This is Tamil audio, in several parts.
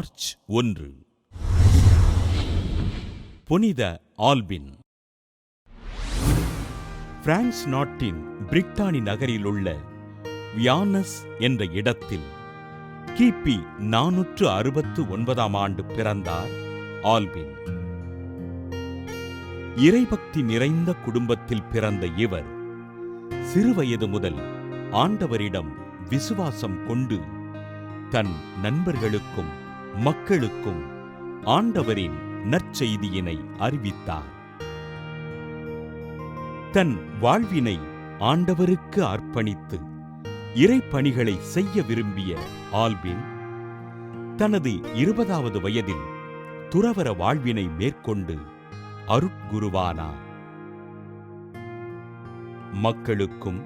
மார்ச் 1. புனித ஆல்பின். பிரான்ஸ் நாட்டின் பிரிட்டானி நகரில் உள்ள வியானஸ் என்ற இடத்தில் கிபி 469 ஆண்டு பிறந்தார் ஆல்பின். இறைபக்தி நிறைந்த குடும்பத்தில் பிறந்த இவர் சிறுவயது முதல் ஆண்டவரிடம் விசுவாசம் கொண்டு தன் நண்பர்களுக்கும் மக்களுக்கும் ஆண்டவரின் நற்செய்தியினை அறிவித்தார். தன் வாழ்வினை ஆண்டவருக்கு அர்ப்பணித்து இறைப்பணிகளை செய்ய விரும்பிய ஆல்பின் தனது 20வது வயதில் துறவற வாழ்வினை மேற்கொண்டு அருட்குருவானார். மக்களுக்கும்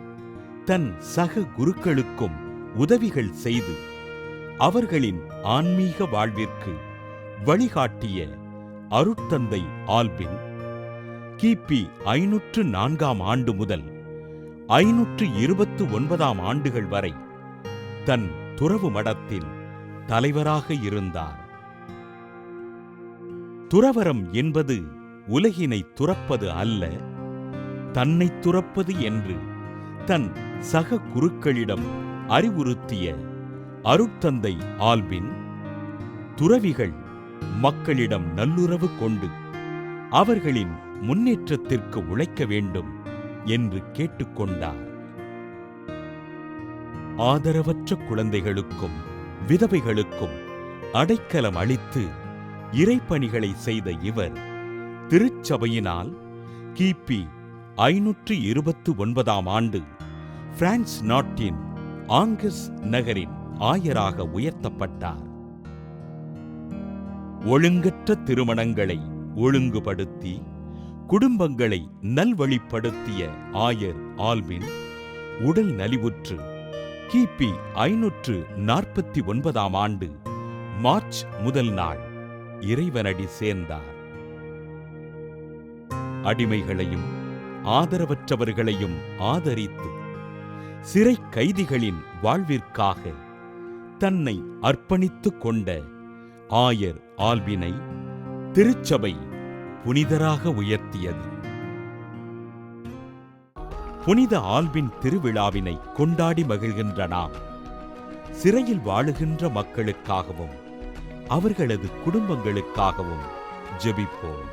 தன் சக குருக்களுக்கும் உதவிகள் செய்து அவர்களின் ஆன்மீக வாழ்விற்கு வழிகாட்டிய அருட்தந்தை ஆல்பின் கிபி 504 ஆண்டு முதல் 529 ஆண்டுகள் வரை தன் துறவு மடத்தின் தலைவராக இருந்தார். துறவறம் என்பது உலகினை துறப்பது அல்ல, தன்னை துறப்பது என்று தன் சக குருக்களிடம் அறிவுறுத்திய அருட்தந்தை ஆல்பின் துறவிகள் மக்களிடம் நல்லுறவு கொண்டு அவர்களின் முன்னேற்றத்திற்கு உழைக்க வேண்டும் என்று கேட்டுக்கொண்டார். ஆதரவற்ற குழந்தைகளுக்கும் விதவைகளுக்கும் அடைக்கலம் அளித்து இறைப்பணிகளை செய்த இவர் திருச்சபையினால் கிபி 529 ஆண்டு பிரான்ஸ் நாட்டின் ஆங்கஸ் நகரின் ஆயராக உயர்த்தப்பட்டார். ஒழுங்கற்ற திருமணங்களை ஒழுங்குபடுத்தி குடும்பங்களை நல்வழிப்படுத்திய ஆயர் ஆல்பின் உடல் நலிவுற்று கிபி 549 ஆண்டு மார்ச் 1 நாள் இறைவனடி சேர்ந்தார். அடிமைகளையும் ஆதரவற்றவர்களையும் ஆதரித்து சிறை கைதிகளின் வாழ்விற்காக தன்னை அர்ப்பணித்துக் கொண்ட ஆயர் ஆல்பினை திருச்சபை புனிதராக உயர்த்தியது. புனித ஆல்பின் திருவிழாவினை கொண்டாடி மகிழ்கின்ற நாம் சிறையில் வாழுகின்ற மக்களுக்காகவும் அவர்களது குடும்பங்களுக்காகவும் ஜெபிப்போம்.